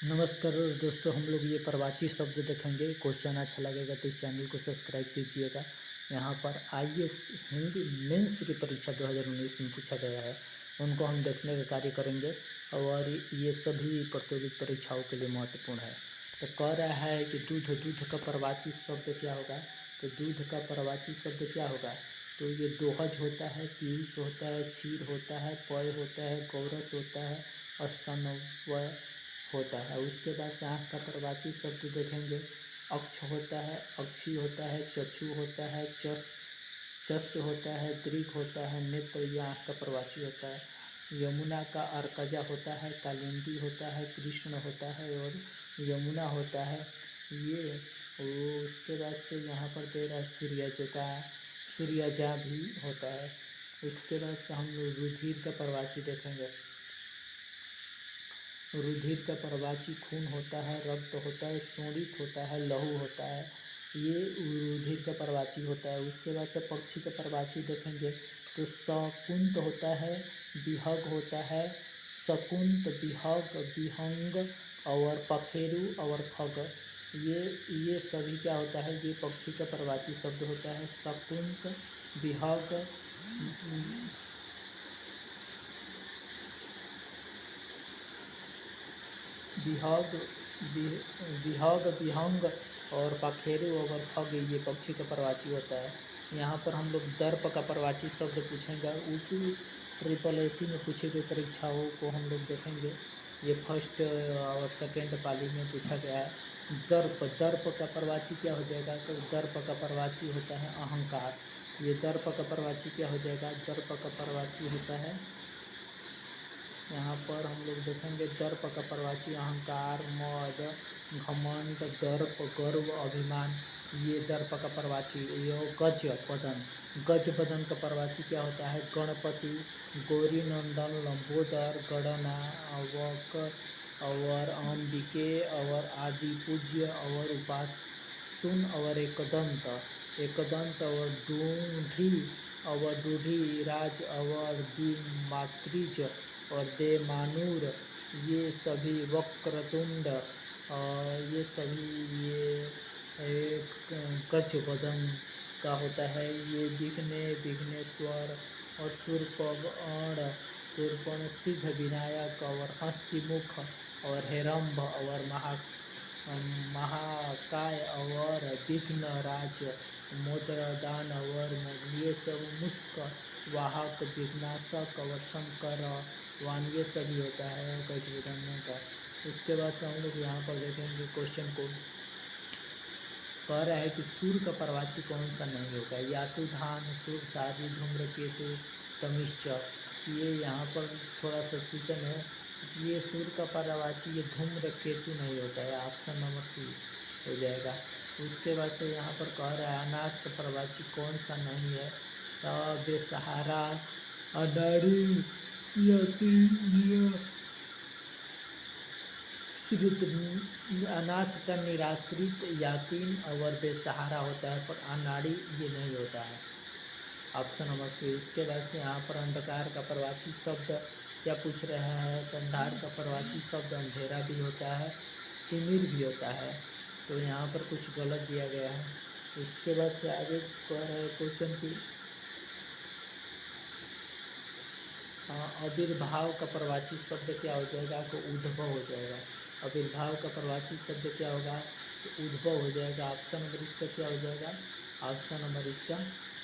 नमस्कार दोस्तों, हम लोग ये प्रवाची शब्द देखेंगे। क्वेश्चन अच्छा लगेगा तो इस चैनल को सब्सक्राइब कीजिएगा। यहाँ पर आईएएस हिंदी मेंस की परीक्षा 2019 में पूछा गया है, उनको हम देखने का कार्य करेंगे और ये सभी प्रतियोगित परीक्षाओं के लिए महत्वपूर्ण है। तो कह रहा है कि दूध का प्रवाची शब्द क्या होगा। तो दूध का प्रवाची शब्द क्या होगा। तो ये दोहज होता है, पीयूष होता है, क्षीर होता है, पय होता है, गौरस होता है, स्तनवय होता है। उसके बाद से आँख का प्रवाची शब्द देखेंगे। अक्ष होता है, अक्षी होता है, चक्षु होता है, चस्य होता है, दृग होता है, नेत्र, ये आँख का प्रवाची होता है। यमुना का अर्कजा होता है, कालिंदी होता है, कृष्ण होता है और यमुना होता है। ये उसके बाद से यहाँ पर दे रहा है सूर्यजा भी होता है। उसके बाद से हम लोग रुधिर का प्रवाची देखेंगे। रुधिर का प्रवाची खून होता है, रक्त होता है, शोणित होता है, लहू होता है। ये रुधिर का प्रवाची होता है। उसके बाद से पक्षी का प्रवाची देखेंगे तो शकुंत होता है, विहग होता है, शकुंत, विहग, विहंग और पखेरु और खग। ये सभी क्या होता है, ये पक्षी का प्रवाची शब्द होता है। शकुंत, विहग, विहग, विहंग और पखेरु और खग, ये पक्षी का प्रवाची होता है। यहाँ पर हम लोग दर्प का प्रवाची शब्द पूछेंगे। UPSSC में पूछे गए परीक्षाओं को हम लोग देखेंगे। ये फर्स्ट और सेकेंड पाली में पूछा गया है। दर्प का प्रवाची क्या हो जाएगा। तो दर्प का प्रवाची होता है अहंकार। ये दर्प का प्रवाची क्या हो जाएगा। दर्प का प्रवाची होता है, यहाँ पर हम लोग देखेंगे दर्प का प्रवाची अहंकार, मद, घमंड, दर्प, गर्व, अभिमान, ये दर्प का प्रवाची। ये गज बदन का प्रवाची क्या होता है। गणपति, गौरी नंदन, लंबोदर, गणना, अवक और अंबिके और आदि पूज्य और उपासन और एकदंत और दूढ़ी राज और द्विमात्रिज और देमानूर, ये सभी वक्रतुंड और ये सभी ये गज बदन का होता है। ये विघ्नेश्वर और शूर्पण सिद्ध विनायक और हस्तिमुख और हेरम्भ और महाकाय और विघ्न राज, मोद्रदान और ये सब मुस्क वाहक, विघ्नाशक और शंकर वान, ये सभी होता है गजबदन का। उसके बाद से हम लोग यहाँ पर देखेंगे क्वेश्चन को। कह रहा है कि सूर्य का प्रवाची कौन सा नहीं होगा। यातु, धान, सूर, शादी, धूम्रकेतु, तमिश्च। ये यहाँ पर थोड़ा सा क्वेश्चन है। ये सूर्य का प्रवाची ये धूम्रकेतु नहीं होता है। ऑप्शन नंबर सी हो जाएगा। उसके बाद से यहाँ पर कह रहा है अनाथ का प्रवाची कौन सा नहीं है। बेसहारा, अनाड़ी, अनाथ का निराश्रित, यातीम और बेसहारा होता है, पर अनाड़ी ये नहीं होता है। Option number C. उसके बाद से यहाँ पर अंधकार का प्रवाची शब्द क्या पूछ रहा है। तो अंधार का प्रवाची शब्द अंधेरा भी होता है, तिमिर भी होता है। तो यहाँ पर कुछ गलत दिया गया है। उसके बाद से आगे कह रहे क्वेश्चन की आविर्भाव का प्रवाची शब्द क्या हो जाएगा। तो उद्भव हो जाएगा। आविर्भाव का प्रवाची शब्द क्या होगा। तो उद्भव हो जाएगा। ऑप्शन नंबर इसका क्या हो जाएगा। ऑप्शन नंबर इसका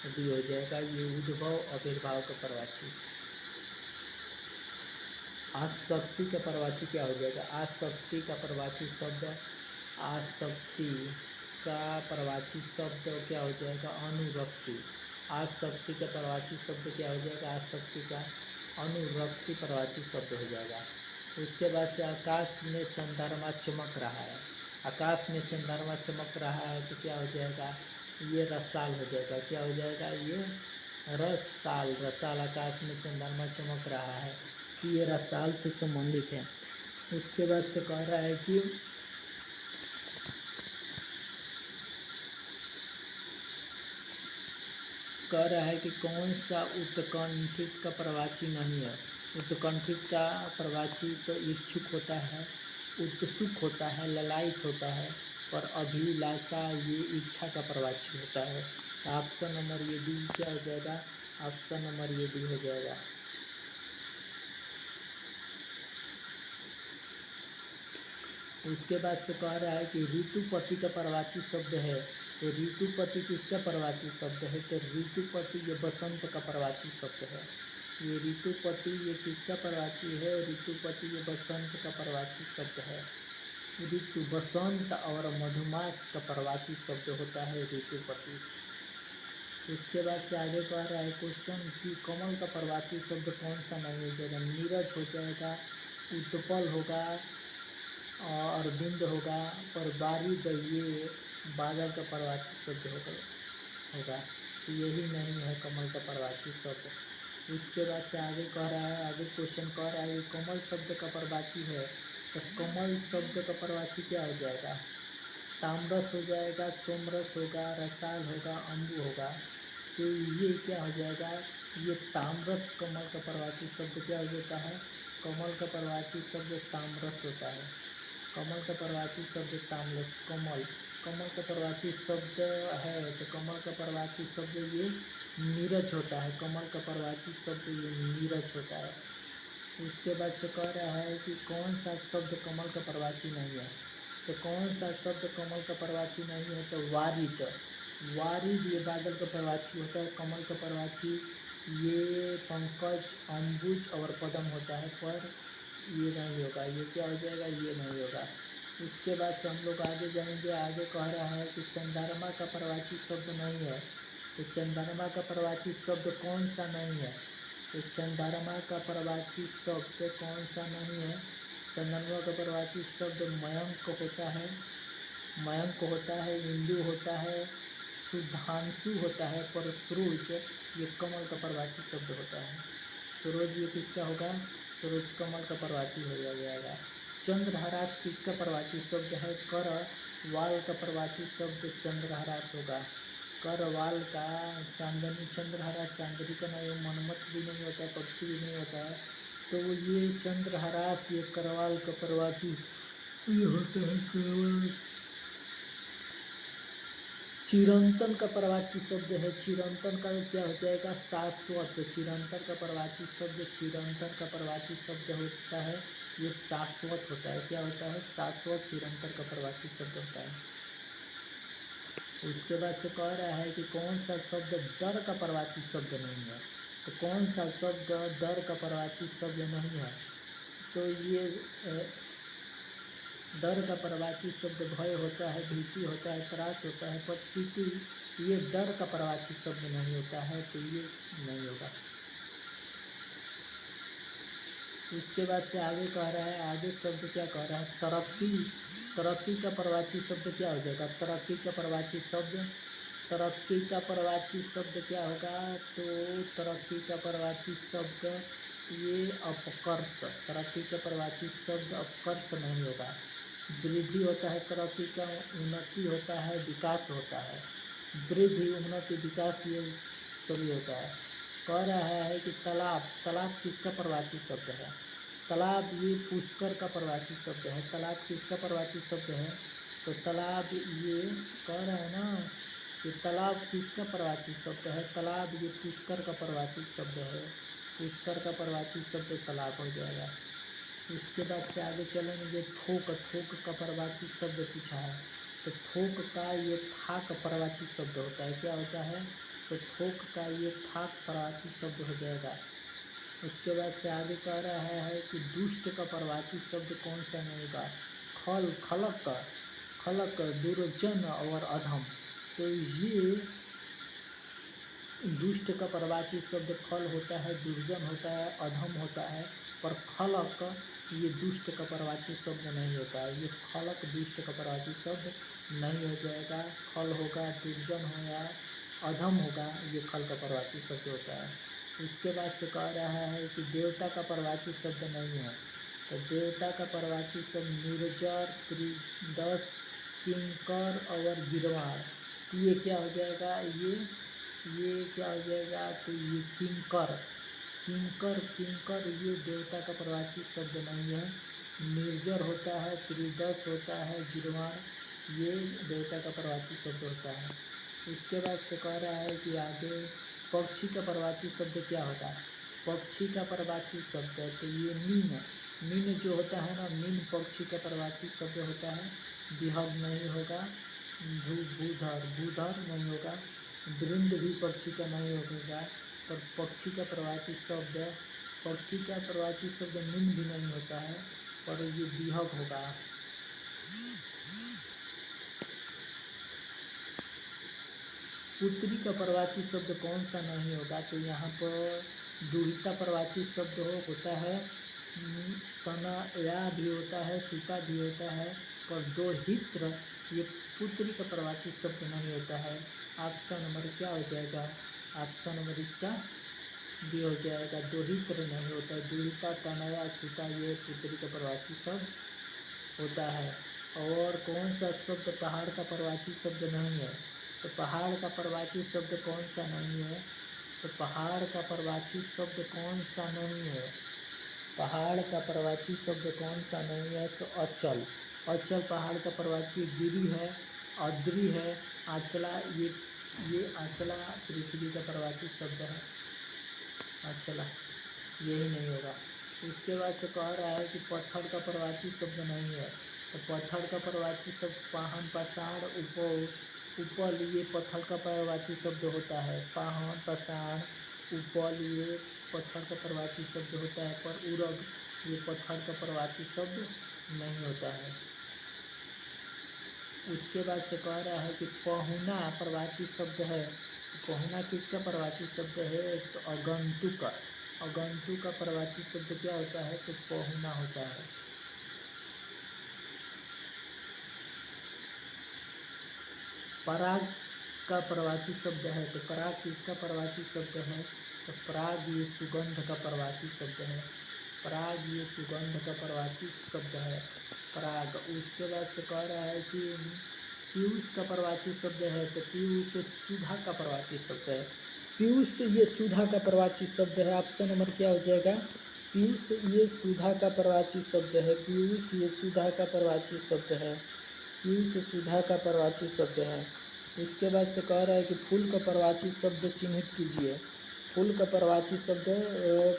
भी हो जाएगा। ये उद्भव आविर्भाव का प्रवाची। आसक्ति का प्रवाची क्या हो जाएगा। आसक्ति का प्रवाची शब्द, आसक्ति का प्रवाची शब्द क्या हो जाएगा। अनुरक्ति। आसक्ति का प्रवाची शब्द क्या हो जाएगा। आसक्ति का अनुरक्ति प्रवाची शब्द हो जाएगा। उसके बाद से आकाश में चंद्रमा चमक रहा है। आकाश में चंद्रमा चमक रहा है तो क्या हो जाएगा। ये रसाल हो जाएगा। क्या हो जाएगा। ये रसाल आकाश में चंद्रमा चमक रहा है कि ये रसाल से संबंधित है। उसके बाद से कह रहा है कि कौन सा उत्कंठित का प्रवाची नहीं है। उत्कंठित का प्रवाची तो इच्छुक होता है, उत्सुक होता है, ललायित होता है, पर अभिलाषा ये इच्छा का प्रवाची होता है। ऑप्शन नंबर ये डी क्या हो जाएगा? ऑप्शन नंबर ये डी हो जाएगा। उसके बाद से कह रहा है कि ऋतुपति का प्रवाची शब्द है, तो ऋतुपति किसका प्रवाची शब्द है? तो ऋतुपति ये बसंत का प्रवाची शब्द है। ये ऋतुपति ये किसका प्रवाची है? ऋतुपति ये बसंत का प्रवाची शब्द है। ऋतु बसंत और मधुमास का प्रवाची शब्द होता है ऋतुपति। उसके बाद से आगे कह रहा है क्वेश्चन कि कमल का प्रवाची शब्द कौन सा नहीं हो जाएगा? नीरज हो जाएगा, उत्पल होगा, और अरविंद होगा, पर बारिद ये बादल का प्रवाची शब्द होगा। तो यही नहीं है कमल का प्रवाची शब्द। उसके बाद से आगे कह रहा है, आगे क्वेश्चन कह रहा है कमल शब्द का प्रवाची है, तो कमल शब्द का प्रवाची क्या हो जाएगा? ताम्रस हो जाएगा, सोमरस होगा, रसाल होगा, अम्बु होगा। तो ये क्या हो जाएगा? ये ताम्रस कमल का प्रवाची शब्द क्या हो जाता है? कमल का प्रवाची शब्द ताम्रस होता है। कमल का प्रवाची शब्द ताम्रस। कमल का प्रवाची शब्द है, तो कमल का प्रवाची शब्द ये नीरज होता है। कमल का प्रवाची शब्द ये नीरज होता है। उसके बाद से कह रहा है कि कौन सा शब्द कमल का प्रवाची नहीं है? तो कौन सा शब्द कमल का प्रवाची नहीं है? तो वारिद। वारिद ये बादल का प्रवाची होता है। कमल का प्रवाची ये पंकज, अम्बुज और पद्म होता है, पर ये नहीं होगा। ये क्या हो जाएगा? ये नहीं होगा। उसके बाद से हम लोग आगे जाएंगे। आगे कह रहा है कि चंद्रमा का प्रवाची शब्द नहीं है, तो चंद्रमा का प्रवाची शब्द कौन सा नहीं है? तो चंद्रमा का प्रवाची शब्द कौन सा नहीं है? चंद्रमा का प्रवाची शब्द मयंक होता है, मयंक होता है, इंदु होता है, सुधांशु होता है, पर सूरज ये कमल का प्रवाची शब्द होता है। सूरज ये किसका होगा? सूरज कमल का प्रवाची हो जाएगा। चंद्रहरास किसका प्रवाची शब्द है? कर वाल का प्रवाची शब्द चंद्रहरास होगा। कर वाल का चांदनी, चंद्रहरास चांदनी का नहीं, मनमत भी नहीं होता है, पक्षी भी नहीं होता है। तो ये चंद्रहरास ये करवाल का प्रवाची ये होता है। केवल चिरंतन का प्रवाची शब्द है। चिरंतन का क्या हो जाएगा? शाश्वत। चिरंतन का प्रवाची शब्द, चिरंतन का प्रवाची शब्द होता है ये शाश्वत होता है। क्या होता है? शाश्वत चिरंतन का प्रवाची शब्द होता है। उसके बाद से कह रहा है कि कौन सा शब्द डर का प्रवाची शब्द नहीं है? तो कौन सा शब्द डर का प्रवाची शब्द नहीं है? तो ये डर का प्रवाची शब्द भय होता है, भीति होता है, त्रास होता है, पर सीटी ये डर का प्रवाची शब्द नहीं होता है, तो ये नहीं होगा। उसके बाद से आगे कह रहा है, आगे शब्द क्या कह रहा है? तरक्की। तरक्की का प्रवाची शब्द क्या हो जाएगा? तरक्की का प्रवाची शब्द, तरक्की का प्रवाची शब्द क्या होगा? तो तरक्की का प्रवाची शब्द ये अपकर्ष। तरक्की का प्रवाची शब्द अपकर्ष नहीं होगा। वृद्धि होता है तरक्की का, उन्नति होता है, विकास होता है। वृद्धि, उन्नति, विकास ये सभी होता है। कह रहा है कि तालाब। तालाब किसका प्रवाची शब्द है? तालाब ये पुष्कर का प्रवाची शब्द है। तालाब किसका प्रवाची शब्द है? तो तालाब ये कह रहा है ना कि तालाब किसका प्रवाची शब्द है? तालाब ये पुष्कर का प्रवाची शब्द है। पुष्कर का प्रवाची शब्द तालाब हो जाएगा। उसके बाद से आगे चलेंगे। थोक। थोक का प्रवाची शब्द पूछा है, तो थोक का ये थाक प्रवाची शब्द होता है। क्या होता है? तो थोक का ये थाक प्रवाची शब्द हो जाएगा। उसके बाद से आगे कह रहा है कि दुष्ट का प्रवाची शब्द कौन सा नहीं होगा? खल, खलक। खलक दुर्जन और अधम। तो ये दुष्ट का प्रवाची शब्द खल होता है, दुर्जन होता है, अधम होता है, पर खलक ये दुष्ट का प्रवाची शब्द नहीं होता है। ये खलक दुष्ट का प्रवाची शब्द नहीं हो जाएगा। खल होगा, दुर्जन होगा, अधम होगा, ये खल का प्रवाची शब्द होता है। उसके बाद से कह रहा है कि देवता का प्रवाची शब्द नहीं है, तो देवता का प्रवाची शब्द निर्जर, त्रिदश, किंकर और गिरवार। ये क्या हो जाएगा? ये क्या हो जाएगा? तो ये किंकर। किंकर, किंकर ये देवता का प्रवाची शब्द नहीं है। निर्जर होता है, त्रिदश होता है, गिरवाण, ये देवता का प्रवाची शब्द होता है। उसके बाद से कह रहा है कि आगे पक्षी का प्रवाची शब्द क्या होता है। पक्षी का प्रवाची शब्द है तो ये मीन जो होता है ना, मीन पक्षी का प्रवाची शब्द होता है। विहग नहीं होगा, भूधर नहीं होगा, वृंद भी पक्षी का नहीं होगा, पर पक्षी का प्रवाची शब्द, पक्षी का प्रवाची शब्द मीन भी नहीं होता है, पर ये विहग होगा। पुत्री का प्रवाची शब्द कौन सा नहीं होगा, तो यहाँ पर दुहिता प्रवाची शब्द होता है, तनया भी होता है, सुता भी होता है, पर दोहित्र ये पुत्री का प्रवाची शब्द नहीं होता है। ऑप्शन नंबर क्या हो जाएगा, ऑप्शन नंबर इसका भी हो जाएगा, दोहित्र नहीं होता है। दुहिता, तनया, सुता ये पुत्री का प्रवाची शब्द होता है। और कौन सा शब्द पहाड़ का प्रवाची शब्द नहीं है, तो पहाड़ का प्रवाची शब्द कौन सा नहीं है, तो पहाड़ का प्रवाची शब्द कौन सा नहीं है, पहाड़ का प्रवाची शब्द कौन सा नहीं है, तो अचल। अचल पहाड़ का प्रवाची गिरी है, अद्री है, आंचला, ये आंचला पृथ्वी का प्रवाची शब्द है, आंचला यही नहीं होगा। उसके बाद से कह रहा है कि पत्थर का प्रवाची शब्द नहीं है, तो पत्थर का प्रवाची शब्द पाहन, पाषाण, उपल ये पत्थर का प्रवाची शब्द होता है। पाहन, पाषाण, उपल ये पत्थर का प्रवाची शब्द होता है, पर उरग ये पत्थर का प्रवाची शब्द नहीं होता है। उसके बाद से कह रहा है कि पहुना प्रवाची शब्द है, पहुना किसका प्रवाची शब्द है, तो अगंतुक का। अगंतुक का प्रवाची शब्द क्या होता है, तो पहुना होता है। पराग का प्रवाची शब्द है, तो पराग किसका प्रवाची शब्द है, तो पराग ये सुगंध का प्रवाची शब्द है। पराग ये सुगंध का प्रवाची शब्द है, पराग। उसके बाद से कह रहा है कि पीयूष का प्रवाची शब्द है, तो पीयूष सुधा का प्रवाची शब्द है। पीयूष ये सुधा का प्रवाची शब्द है। ऑप्शन नंबर क्या हो जाएगा, पीयूष ये सुधा का प्रवाची शब्द है। पीयूष ये सुधा का प्रवाची शब्द है, पीयूष सुधा का प्रवाची शब्द है। उसके बाद से कह रहा है कि फूल का प्रवाची शब्द चिन्हित कीजिए। फूल का प्रवाची शब्द,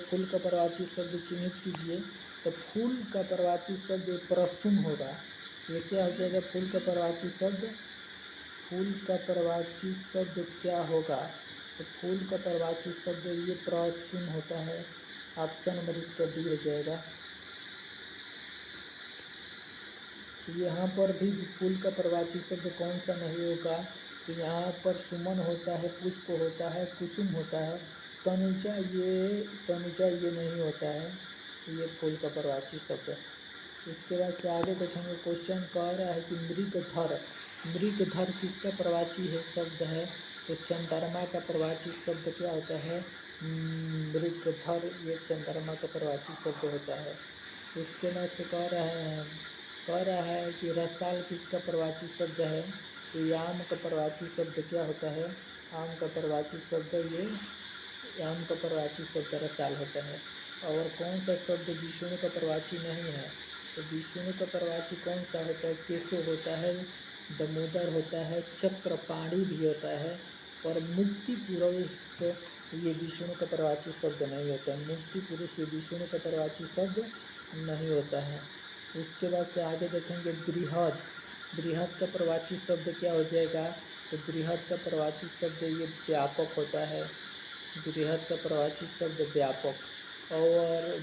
फूल का प्रवाची शब्द चिन्हित कीजिए, तो फूल का प्रवाची शब्द प्रसून होगा। ये क्या हो जाएगा, फूल का प्रवाची शब्द, फूल का प्रवाची शब्द क्या होगा, तो फूल का प्रवाची शब्द ये प्रसून होता है। ऑप्शन नंबर इसका डी हो जाएगा। यहाँ पर भी फूल का प्रवाची शब्द कौन सा नहीं होगा, तो यहाँ पर सुमन होता है, पुष्प होता है, कुसुम होता है, तनुजा ये नहीं होता है, ये फूल का प्रवाची शब्द है। उसके बाद से आगे देखेंगे, क्वेश्चन कह रहा है कि मृगधर किसका प्रवाची है शब्द है, तो चंद्रमा का प्रवाची शब्द क्या होता है, मृगधर ये चंद्रमा का प्रवाची शब्द होता है। उसके बाद से कह रहा है कि रसाल किसका प्रवाची शब्द है, तो आम का प्रवाची शब्द क्या होता है, आम का प्रवाची शब्द ये आम का प्रवाची शब्द रसाल होता है। और कौन सा शब्द विष्णु का प्रवाची नहीं है, तो विष्णु का प्रवाची कौन सा होता है, केशव होता है, दामोदर होता है, चक्रपाणी भी होता है, और मुक्ति पुरुष ये विष्णु का प्रवाची शब्द नहीं होता है। मुक्ति पुरुष ये विष्णु का प्रवाची शब्द नहीं होता है। उसके बाद से आगे देखेंगे, बृहद का प्रवाची शब्द क्या हो जाएगा, तो बृहद का प्रवाची शब्द ये व्यापक होता है। बृहद का प्रवाची शब्द व्यापक। और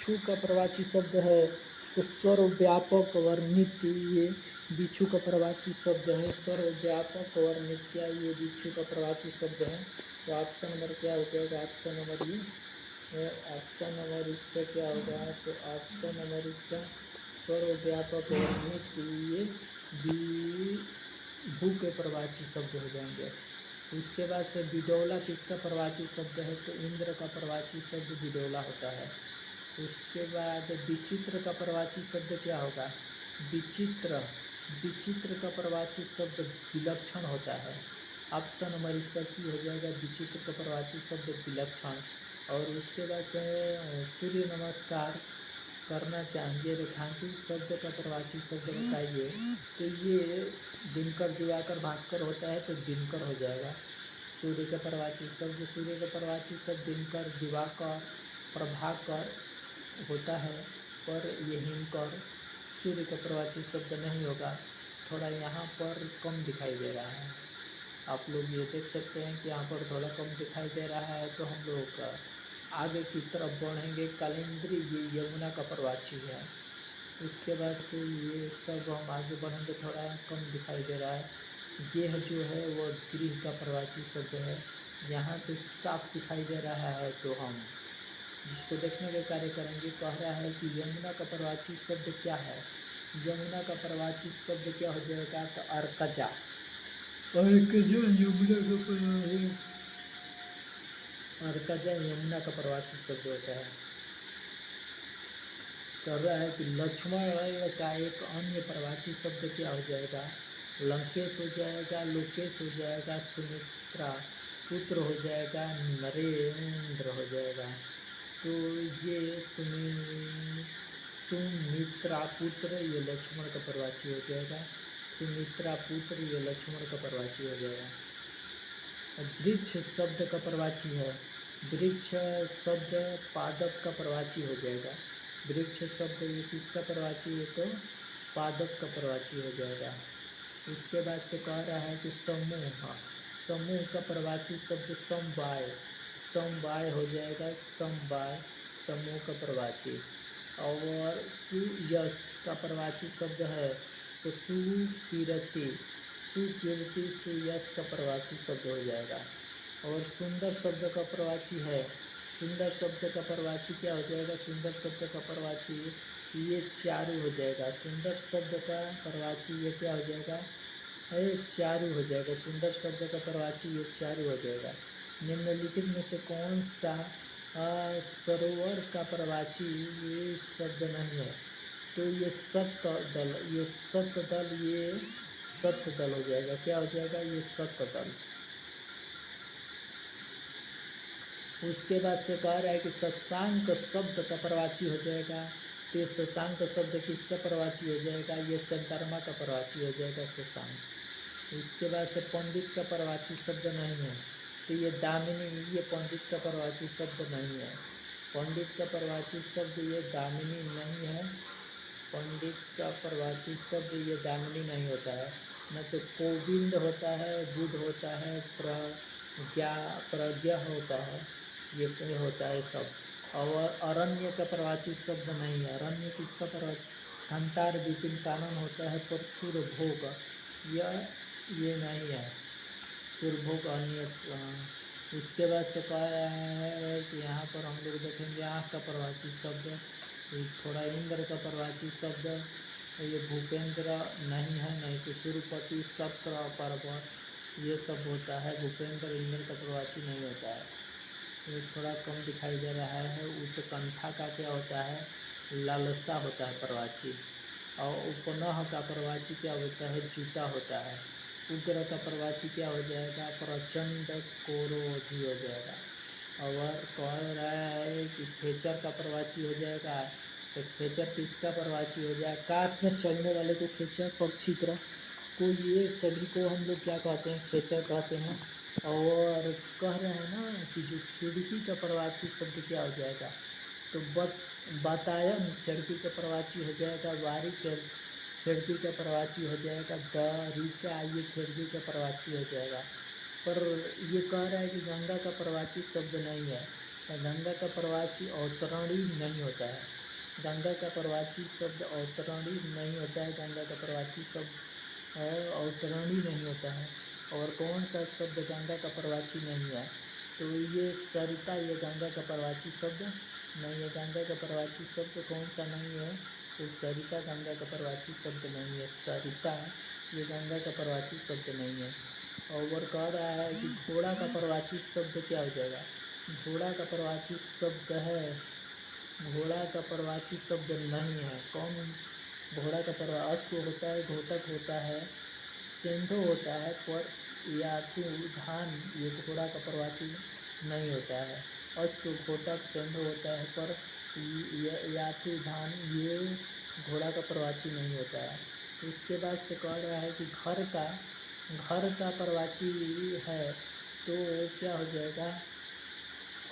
बिच्छू का प्रवाची शब्द है, तो सर्वव्यापक और नित्य ये बिच्छू का प्रवाची शब्द है। सर्वव्यापक और नित्य ये बिच्छू का प्रवाची शब्द है। तो ऑप्शन नंबर क्या हो जाएगा, ऑप्शन नंबर इसका क्या होगा, तो ऑप्शन नंबर इसका सर्वव्यापक और नित्य ये भू के प्रवाची शब्द हो जाएंगे। उसके बाद से बिडौला किसका प्रवाची शब्द है, तो इंद्र का प्रवाची शब्द बिडौला होता है। उसके बाद विचित्र का प्रवाची शब्द क्या होगा, विचित्र का प्रवाची शब्द विलक्षण होता है। ऑप्शन नंबर इसका सी हो जाएगा, विचित्र का प्रवाची शब्द विलक्षण। और उसके बाद से सूर्य नमस्कार करना चाहेंगे, रेखांकित शब्द का प्रवाची शब्द बताइए, तो ये दिनकर दिवाकर भास्कर होता है तो दिनकर हो जाएगा। सूर्य का प्रवाची शब्द, सूर्य का प्रवाची शब्द दिनकर दिवाकर प्रभाकर होता है, पर ये हिमकर सूर्य का प्रवाची शब्द नहीं होगा। थोड़ा यहाँ पर कम दिखाई दे रहा है, आप लोग ये देख सकते हैं कि यहाँ पर थोड़ा कम दिखाई दे रहा है। तो हम लोग आगे की तरफ बढ़ेंगे। कैलेंडरी ये यमुना का प्रवाची है। उसके बाद से ये सब हम आगे बढ़ेंगे, थोड़ा कम दिखाई दे रहा है। गेह जो है वो गृह का प्रवाची शब्द है, यहाँ से साफ दिखाई दे रहा है। तो हम जिसको देखने का कार्य करेंगे। कह रहा है कि यमुना का प्रवाची शब्द क्या है, यमुना का प्रवाची शब्द क्या हो जाएगा, तो अर्कजा। अर्कजा यमुना का प्रवाची, अर्कजा यमुना का प्रवाची शब्द होता है। कह रहा है कि लक्ष्मण का एक अन्य प्रवाची शब्द क्या हो जाएगा, लंकेश हो जाएगा, लोकेश हो जाएगा, सुमित्रा पुत्र हो जाएगा, नरेंद्र हो जाएगा। तो ये सुमित्रा पुत्र ये लक्ष्मण का प्रवाची हो जाएगा। सुमित्रा पुत्र ये लक्ष्मण का प्रवाची हो जाएगा। वृक्ष शब्द का प्रवाची है, वृक्ष शब्द पादप का प्रवाची हो जाएगा। वृक्ष शब्द ये किसका प्रवाची है, तो पादप का प्रवाची हो जाएगा। उसके बाद से कह रहा है कि समूह, समूह का प्रवाची शब्द समवाय, समवाय हो जाएगा, समवाय समूह का प्रवाची। और सुयश का प्रवाची शब्द है तो सुकीर्ति, सुकीर्ति सुयश का प्रवाची शब्द हो जाएगा। और सुंदर शब्द का प्रवाची है, सुंदर शब्द का प्रवाची क्या हो जाएगा, सुंदर शब्द का प्रवाची ये चारु हो जाएगा। सुंदर शब्द का प्रवाची ये क्या हो जाएगा, ये चारु हो जाएगा। सुंदर शब्द का प्रवाची ये चारु हो जाएगा। निम्नलिखित में से कौन सा सरोवर का प्रवाची ये शब्द नहीं है, तो ये सतदल, ये सतदल, ये सतदल हो जाएगा। क्या हो जाएगा, ये सतदल। उसके बाद से कह रहा है कि शशांक शब्द का प्रवाची हो जाएगा। तो ये शशांक शब्द किसका प्रवाची हो जाएगा, ये चंद्रमा का प्रवाची हो जाएगा शशांक। उसके बाद से पंडित का प्रवाची शब्द नहीं है, तो ये दामिनी, ये पंडित का प्रवाची शब्द नहीं है। पंडित का प्रवाची शब्द ये दामिनी नहीं है, पंडित का प्रवाची शब्द ये दामिनी नहीं होता है। न तो गोविंद होता है, बुध होता है, प्रज्ञा होता है, ये होता है सब। और अरण्य का प्रवाची शब्द नहीं है। अरण्य किसका प्रवाची, घंटार विपिन कानन होता है, पर सुरभोग ये नहीं है, सुरभोग अन्य। उसके बाद से कहा है कि यहाँ पर हम लोग देखेंगे आँख का प्रवाची शब्द, थोड़ा इंद्र का प्रवाची शब्द, ये भूपेंद्र नहीं है, नहीं तो सुरपति शक्र पर्वत ये सब होता है। भूपेंद्र इंद्र का प्रवाची नहीं होता है, ये थोड़ा कम दिखाई दे रहा है। उत्कंठा का क्या होता है, लालसा होता है प्रवाची। और उपनह का प्रवाची क्या होता है, जूता होता है। उग्र का प्रवाची क्या हो जाएगा, प्रचंड क्रोधी हो जाएगा। और कह रहा है कि खेचर का प्रवाची हो जाएगा, तो खेचर किसका प्रवाची हो जाएगा, आकाश में चलने वाले को खेचर, पक्षी तरह को ये सभी को हम लोग क्या कहते हैं, खेचर कहते हैं। और कह रहे हैं ना कि जो खिड़की का प्रवाची शब्द क्या हो जाएगा, तो बतायन खिड़की का प्रवाची हो जाएगा। वारी खिड़की का प्रवाची हो जाएगा। दरीचा ये खिड़की का प्रवाची हो जाएगा। पर ये कह रहा है कि गंगा का प्रवाची शब्द नहीं है, गंगा का प्रवाची अवतरणी नहीं होता है। गंगा का प्रवाची शब्द अवतरणी नहीं होता है, गंगा का प्रवाची शब्द अवतरणी नहीं होता है। और कौन सा शब्द गंगा का प्रवाची नहीं है, तो ये सरिता, ये गंगा का प्रवाची शब्द नहीं है। गंगा का प्रवाची शब्द कौन सा नहीं है, तो सरिता गंगा का प्रवाची शब्द नहीं है। सरिता ये गंगा का प्रवाची शब्द नहीं है। और कह रहा है कि घोड़ा का प्रवाची शब्द क्या हो जाएगा, घोड़ा का प्रवाची शब्द है, घोड़ा का प्रवाची शब्द नहीं है। कौन, घोड़ा का प्रवाची अश्व होता है, घोटक होता है, सिंधु होता है, पर या तो धान, ये घोड़ा का प्रवाची नहीं होता है। अश्व घोटक सेंध होता है, पर यातु धान ये घोड़ा का प्रवाची नहीं होता है। उसके बाद से कह रहा है कि घर का प्रवाची है तो क्या हो जाएगा,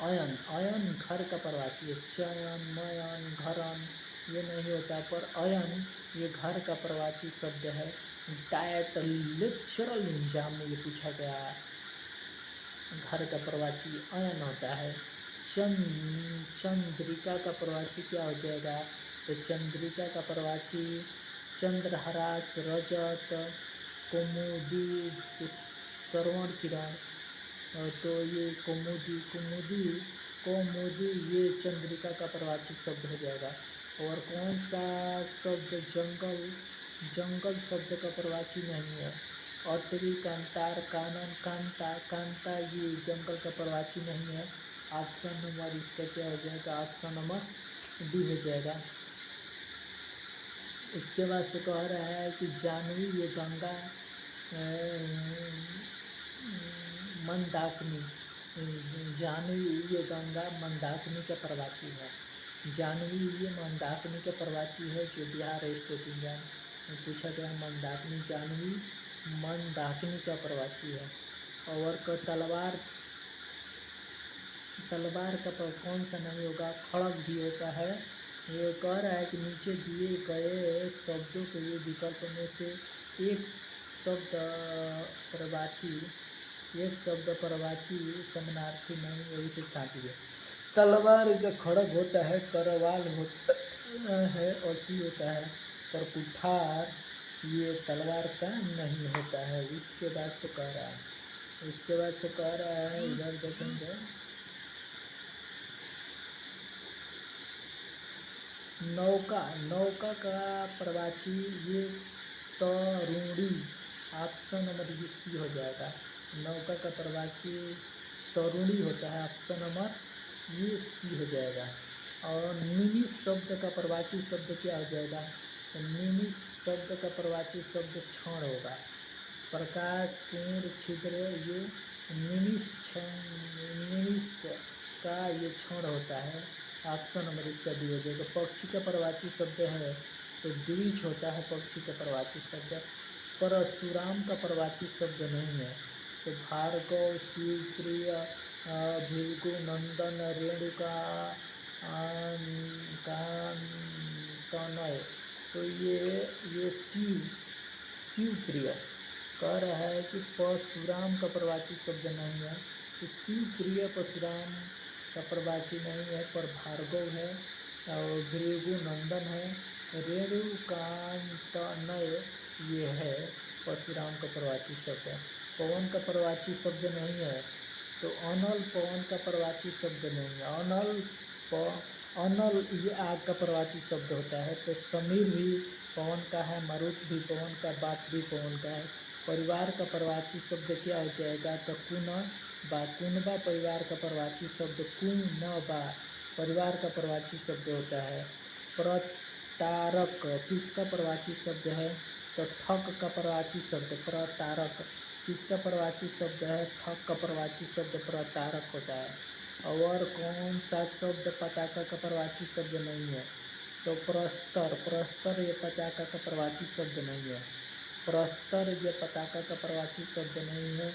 अयन। अयन घर का प्रवाची है। चयन मयन घरन ये नहीं होता, पर अयन ये घर का प्रवाची शब्द है। डायट लेक्चरल एग्जाम में ये पूछा गया, घर का प्रवाची अयन होता है। चंद्रिका का प्रवाची क्या हो जाएगा, तो चंद्रिका का प्रवाची चंद्रहास रजत कौमुदी श्रवण किरण, तो ये कौमुदी ये चंद्रिका का प्रवाची शब्द हो जाएगा। और कौन सा शब्द जंगल शब्द का प्रवाची नहीं है, अतरी कांतार कानन कांता ये जंगल का प्रवाची नहीं है। ऑप्शन नंबर इसका क्या हो जाएगा, ऑप्शन नंबर डी हो जाएगा। उसके बाद से कह रहा है कि जानवी ये गंगा मंदाकिनी, जानवी ये गंगा मंदाकिनी का प्रवाची है। जानवी ये मंदाकिनी का प्रवाची है, जो बिहार स्टेट एग्जाम में पूछा गया। मंदाकिनी जानवी मंदाकिनी का प्रवाची है। और तलवार का कौन सा नहीं होगा, खड़ग भी होता है। ये कह रहा है कि नीचे दिए गए शब्दों के लिए विकल्प में से एक शब्द प्रवाची समानार्थी नहीं है, इसे छाटिए। तलवार का खड़ग होता है, करवाल होता है, औसी होता है, पर कुठार ये तलवार का नहीं होता है। उसके बाद से कह रहा है इधर देखेंगे, नौका का प्रवाची ये तरुणी, ऑप्शन नंबर सी हो जाएगा। नौका का प्रवाची तरुणी होता है, ऑप्शन नंबर ये सी हो जाएगा। और निमिष शब्द का प्रवाची शब्द क्या हो जाएगा, तो निमिष शब्द का प्रवाची शब्द क्षण होगा। प्रकाश पूर्ण छिद्र ये निमिष का ये क्षण होता है, ऑप्शन नंबर इसका डी हो जाएगा। पक्षी का प्रवाची शब्द है तो द्विज होता है पक्षी का प्रवाची शब्द। परशुराम का प्रवाची शब्द नहीं है, तो भार्गव शिवप्रिय भृगु नंदन रेणुका तनय, तो ये शिवप्रिय कह रहा है कि परशुराम का प्रवाची शब्द नहीं है, तो शिवप्रिय परशुराम का प्रवाची नहीं है, पर भार्गव है और भृगु नंदन है। रेणुकांतनय ये है परशुराम का प्रवाची शब्द। पवन का प्रवाची शब्द नहीं है, तो अनल पवन का प्रवाची शब्द नहीं है। अनल ये आग का प्रवाची शब्द होता है, तो समीर भी पवन का है, मरुत भी पवन का, बात भी पवन का है। परिवार का प्रवाची शब्द क्या हो जाएगा, तो कुनबा परिवार का प्रवाची शब्द कुनबा परिवार का प्रवाची शब्द होता है। प्रतारक किसका प्रवाची शब्द है, तो ठक का प्रवाची शब्द प्रतारक किसका प्रवाची शब्द है, ठक का प्रवाची शब्द प्रतारक होता है। और कौन सा शब्द पताका का प्रवाची शब्द नहीं है, तो प्रस्तर ये पताका का प्रवाची शब्द नहीं है। प्रस्तर ये पताका का प्रवाची शब्द नहीं है।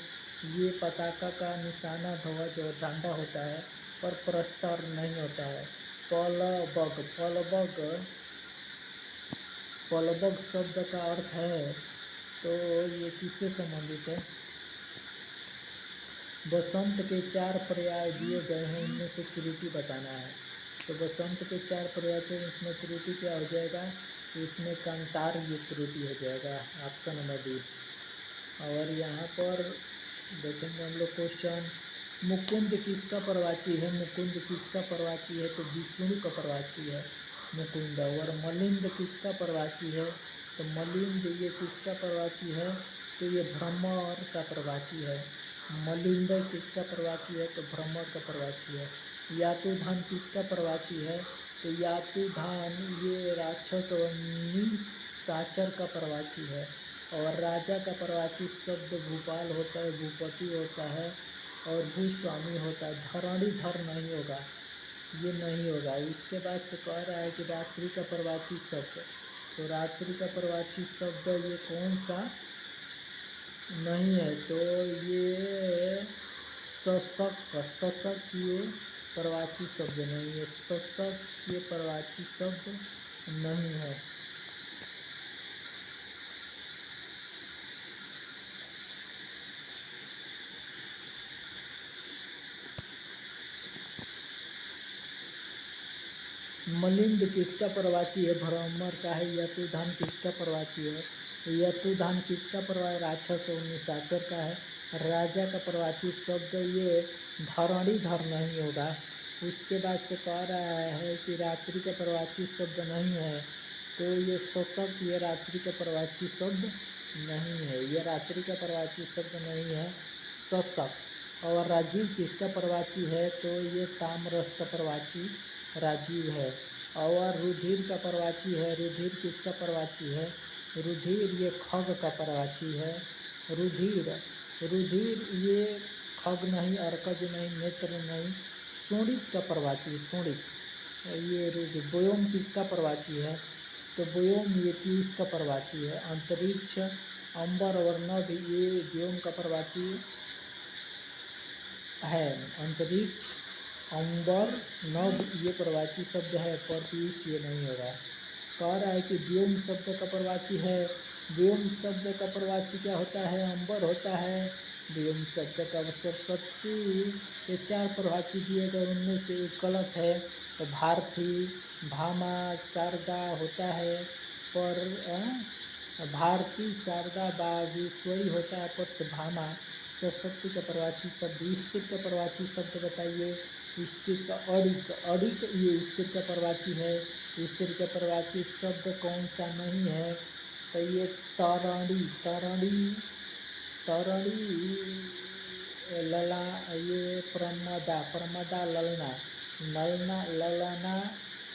ये पताका का निशाना ध्वज और झंडा होता है, पर प्रस्तर नहीं होता है। पलबग शब्द का अर्थ है, तो ये किससे संबंधित है, बसंत के 4 पर्याय दिए गए हैं, इनमें से त्रुटि बताना है। तो बसंत के 4 पर्याय से इसमें त्रुटि क्या हो जाएगा, इसमें कांतार ये त्रुटि हो जाएगा, ऑप्शन नंबर डी। और यहाँ पर देखेंगे हम लोग क्वेश्चन, मुकुंद किसका प्रवाची है, मुकुंद किसका प्रवाची है, तो विष्णु का प्रवाची है मुकुंद। और मलिंद किसका प्रवाची है, तो मलिंद ये किसका प्रवाची है, तो ये भ्रमर का प्रवाची है। मलिंद किसका प्रवाची है, तो भ्रमर का प्रवाची है। यातुधान किसका प्रवाची है, तो यातुधान ये राक्षस और निशाचर का प्रवाची है। और राजा का प्रवाची शब्द भूपाल होता है, भूपति होता है। और भूस्वामी होता है, धरणी धर नहीं होगा, ये नहीं होगा। इसके बाद से कह रहा है कि रात्रि का प्रवाची शब्द, तो रात्रि का प्रवाची शब्द ये कौन सा नहीं है, तो ये शशक ये प्रवाची शब्द नहीं है, शशक ये प्रवाची शब्द नहीं है। मलिंद किसका प्रवाची है, भ्रमर का है। यतुधान किसका प्रवाची है, यतुधान किसका प्रवाची, राक्षस और निशाचर का है। राजा का प्रवाची शब्द ये धरणीधर नहीं होगा। उसके बाद से कह रहा है कि रात्रि का प्रवाची शब्द नहीं है, तो ये शशक ये रात्रि का प्रवाची शब्द नहीं है, ये रात्रि का प्रवाची शब्द नहीं है शशक। और राजीव किसका प्रवाची है, तो ये ताम्रस का प्रवाची राजीव है। और रुधिर का प्रवाची है, रुधिर किसका प्रवाची है, रुधिर ये खग का प्रवाची है। रुधिर रुधिर ये खग नहीं, अर्कज नहीं, नेत्र नहीं, शोणित का प्रवाची, शोणित ये रुधिर। व्योम किसका प्रवाची है, तो व्योम ये पीयूष का प्रवाची है। अंतरिक्ष, अंबर और नभ ये व्योम का प्रवाची है। अंतरिक्ष, अंबर, नभ ये प्रवाची शब्द है, पर पीयूष ये नहीं होगा। कह रहा है कि व्योम शब्द का प्रवाची है, व्योम शब्द का प्रवाची क्या होता है, अंबर होता है। व्योम शब्द का सरस्वती, ये 4 प्रवाची दिए गए, उनमें से एक गलत है, तो भारती, भामा, शारदा होता है, पर भारती, शारदा, बागेश्वरी होता है, पर भामा। सरस्वती का प्रवाची शब्द, स्थिर का प्रवाची शब्द बताइए। स्थिर का अड़िक, अड़िक ये स्थिर का प्रवाची है। स्थिर का प्रवाची शब्द कौन सा नहीं है, तो ये तरणी, तरणी, तरणी लला, ये प्रमदा, प्रमदा ललना, नलना ललना,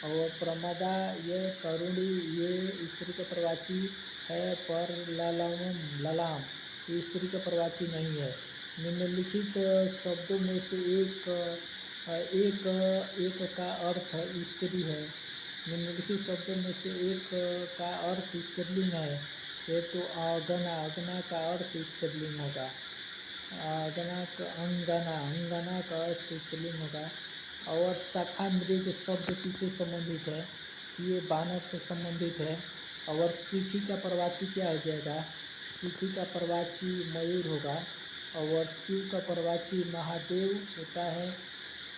और प्रमदा ये तरुणी ये स्त्री का प्रवाची है, पर ललाम, ललाम ये स्त्री का प्रवाची नहीं है। निम्नलिखित शब्दों में से एक का अर्थ स्त्री है। निम्नलिखित शब्दों में से एक का अर्थ स्त्रीलिंग है, ये तो आगना, आगना का अर्थ स्त्रीलिंग होगा। आगना का अंगना, अंगना का अर्थ स्त्रीलिंग होगा। और शाखा मृग शब्द किससे संबंधित है, कि ये बानर से संबंधित है। और सीखी का प्रवाची क्या हो जाएगा, सीखी का प्रवाची मयूर होगा। और शिव का प्रवाची महादेव होता है।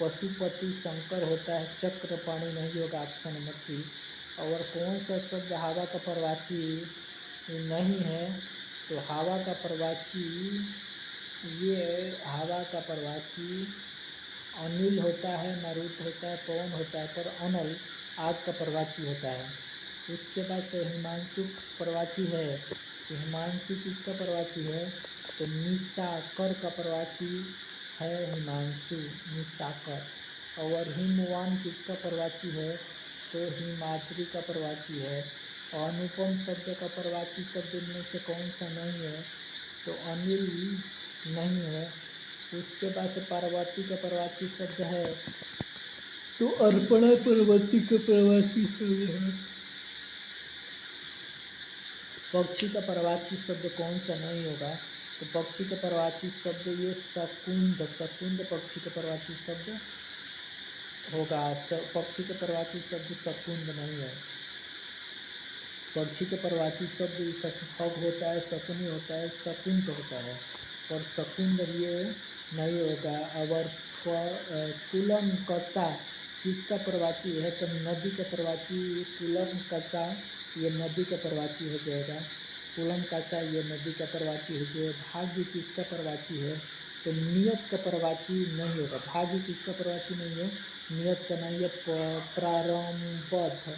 पशुपति शंकर होता है, चक्रपाणि नहीं होगा, ऑप्शन नंबर सी। और कौन सा शब्द हवा का प्रवाची नहीं है, तो हवा का प्रवाची ये हवा का प्रवाची अनिल होता है, मारुत होता है, पवन होता है, पर अनल आग का प्रवाची होता है। उसके बाद से हिमांशु प्रवाची है, हिमांशु किसका प्रवाची है, तो निशाकर का प्रवाची है हिमांशु, निशाकर। और हिमवान किसका प्रवाची है, तो हिमाद्री का प्रवाची है। अनुपम शब्द का प्रवाची शब्द में से कौन सा नहीं है, तो अनिल नहीं है। उसके बाद से पार्वती का प्रवाची शब्द है, तो अर्पणा पार्वती का प्रवाची शब्द है। पक्षी का प्रवाची शब्द कौन सा नहीं होगा, तो पक्षी का प्रवाची शब्द ये शकुंड, शकुंड पक्षी का प्रवाची शब्द होगा। पक्षी का प्रवाची शब्द शकुंड नहीं है। पक्षी का प्रवाची शब्द खग होता है, शकुनी होता है, शकुंड होता है, पर शकुंड ये नहीं होगा। और कुलम कसा किसका प्रवाची है, तो नदी का प्रवाची, कुलम कसा ये नदी का प्रवाची हो जाएगा। कुलम कसा ये नदी का प्रवाची हो जाएगा। भाग्य किसका प्रवाची है, तो नियत का प्रवाची नहीं होगा। भाग्य किसका प्रवाची नहीं है, नियत का नहीं है। प्रारंभत